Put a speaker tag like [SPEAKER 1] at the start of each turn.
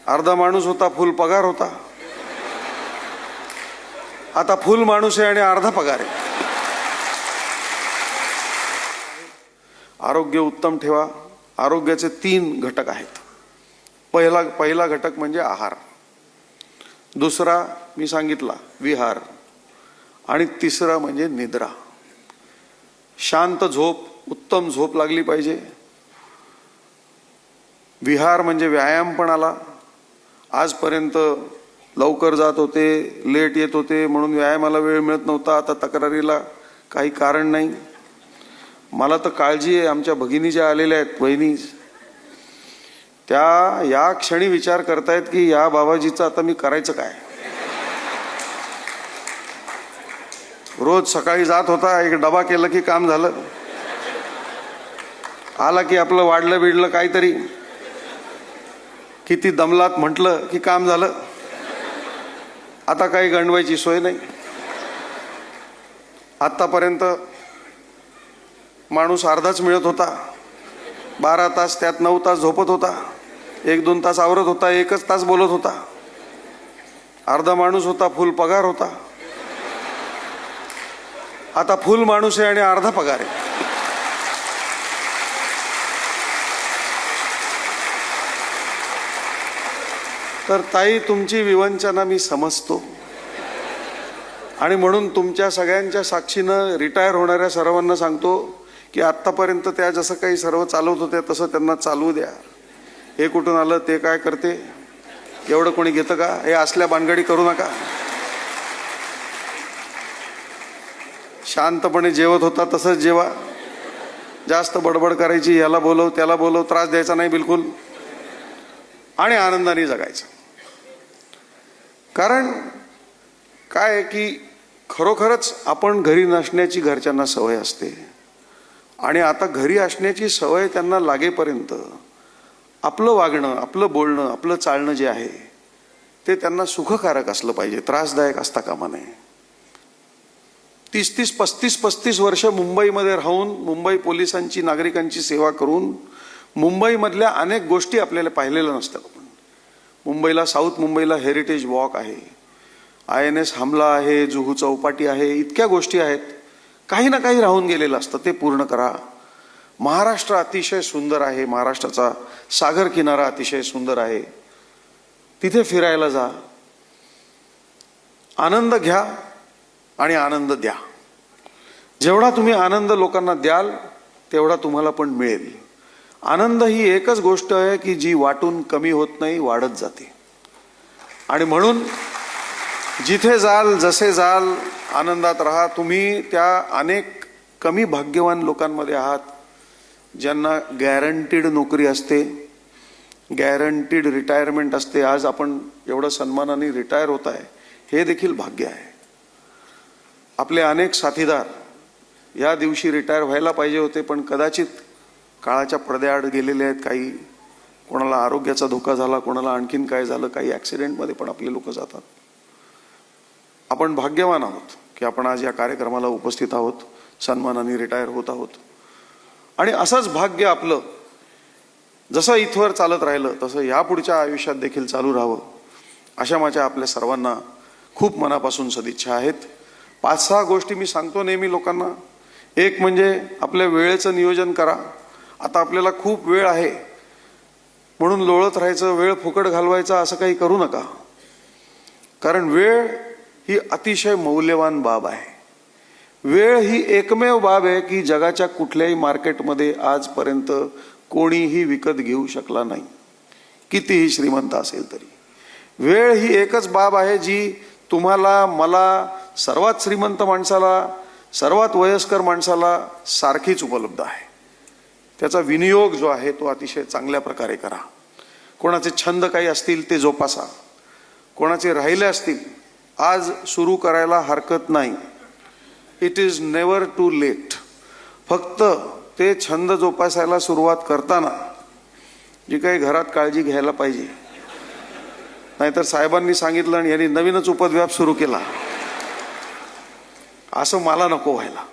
[SPEAKER 1] अर्धा माणूस होता, फुल पगार होता. आता फुल माणूस आहे आणि अर्धा पगार आहे. आरोग्य उत्तम ठेवा. आरोग्याचे 3 घटक आहेत. पहिला घटक म्हणजे आहार, दुसरा मी सांगितला विहार, आणि तिसरा म्हणजे निद्रा. शांत झोप, उत्तम झोप लागली पाहिजे. विहार म्हणजे व्यायाम पण आला. आजपर्यंत लवकर जात होते, लेट येत होते म्हणून व्यायामाला वेळ मिळत नव्हता. आता तक्रारीला काही कारण नाही. मला तर काळजी आहे, आमच्या भगिनी ज्या आलेल्या आहेत, वहिनी, त्या या क्षणी विचार करतायत की या बाबाजीचं आता मी करायचं काय. रोज सकाळी जात होता, एक डबा केलं की काम झालं. आला की आपलं वाढलं बिडलं काहीतरी, किती दमलात म्हटलं की काम झालं. आता काही गंडवायची सोय नाही. आतापर्यंत माणूस अर्धाच मिळत होता. 12 तास, त्यात 9 तास झोपत होता, 1-2 तास आवरत होता, 1च तास बोलत होता. अर्धा माणूस होता, फुल पगार होता. आता फुल माणूस आहे आणि अर्धा पगार आहे. तर ताई, तुमची विवंचना मी समजतो, आणि म्हणून तुमच्या सगळ्यांच्या साक्षीनं रिटायर होणाऱ्या सर्वांना सांगतो की आत्तापर्यंत त्या जसं काही सर्व चालवत होत्या तसं त्यांना चालवू द्या. हे कुठून आलं, ते काय करते, एवढं कोणी घेतं का, हे असल्या भानगडी करू नका. शांतपणे जेवत होता तसंच जेवा. जास्त बडबड करायची, याला बोलव त्याला बोलव, त्रास द्यायचा नाही बिलकुल, आणि आनंदाने जगायचं. कारण काय आहे की खरोखरच आपण घरी नसण्याची घरच्यांना सवय असते, आणि आता घरी असण्याची सवय त्यांना लागेपर्यंत आपलं वागणं, आपलं बोलणं, आपलं चालणं जे आहे ते त्यांना सुखकारक असलं पाहिजे, त्रासदायक असता कामा नये. 30-30, 35-35 वर्ष मुंबईमध्ये राहून, मुंबई पोलिसांची, नागरिकांची सेवा करून मुंबईमधल्या अनेक गोष्टी आपल्याला पाहिलेल्या नसतात. आपण मुंबईला, साऊथ मुंबईला हेरिटेज वॉक आहे, INS हमला आहे, जुहू चौपाटी आहे, इतक्या गोष्टी आहेत. काही ना काही राहून गेलेलं असतं, ते पूर्ण करा. महाराष्ट्र अतिशय सुंदर आहे, महाराष्ट्राचा सागर किनारा अतिशय सुंदर आहे, तिथे फिरायला जा, आनंद घ्या आणि आनंद द्या. जेवढा तुम्ही आनंद लोकांना द्याल तेवढा तुम्हाला पण मिळेल. आनंद ही एकच गोष्ट आहे की जी वाटून कमी होत नाही, वाढत जाते. आणि म्हणून जिथे जाल, जसे जाल, आनंदात राहा. तुम्ही त्या अनेक कमी भाग्यवान लोकांमध्ये आहात ज्यांना गॅरंटीड नोकरी असते, गॅरंटीड रिटायरमेंट असते. आज आपण एवढं सन्मानाने रिटायर होत आहे, हे देखील भाग्य आहे. आपले अनेक साथीदार या दिवशी रिटायर व्हायला पाहिजे होते, पण कदाचित काळाच्या पडद्याआड गेलेले आहेत. काही, कोणाला आरोग्याचा धोका झाला, कोणाला आणखीन काय झालं, काही ॲक्सिडेंटमध्ये पण आपले लोक जातात. आपण भाग्यवान आहोत की आपण आज या कार्यक्रमाला उपस्थित आहोत, सन्मानाने रिटायर होत आहोत. आणि असंच भाग्य आपलं जसं इथवर चालत राहिलं तसं यापुढच्या आयुष्यात देखील चालू राहावं, अशा माझ्या आपल्या सर्वांना खूप मनापासून सदिच्छा आहेत. 5-6 गोष्टी मी सांगतो नेहमी लोकांना. एक म्हणजे आपल्या वेळेचं नियोजन करा. आता आपल्याला खूप वेळ आहे म्हणून लोळत राहायचं, वेळ फुकट घालवायचा असं काही करू नका. कारण वेळ ही अतिशय मौल्यवान बाब आहे. वेळ ही एकमेव बाब आहे की जगाच्या कुठल्याही मार्केटमध्ये आजपर्यंत कोणीही विकत घेऊ शकला नाही, कितीही श्रीमंत असेल तरी. वेळ ही एकच बाब आहे जी तुम्हाला, मला, सर्वात श्रीमंत माणसाला, सर्वात वयस्कर माणसाला सारखीच उपलब्ध आहे. त्याचा विनियोग जो आहे तो अतिशय चांगल्या प्रकारे करा. कोणाचे छंद काही असतील ते जोपासा, कोणाचे राहिले असतील आज सुरू करायला हरकत नाही. It is never too late. फक्त ते छंद जोपासायला सुरुवात करताना जी काही घरात काळजी घ्यायला पाहिजे, नाहीतर साहेबांनी सांगितलं आणि यांनी नवीनच उपद्व्याप सुरू केला असं मला नको व्हायला.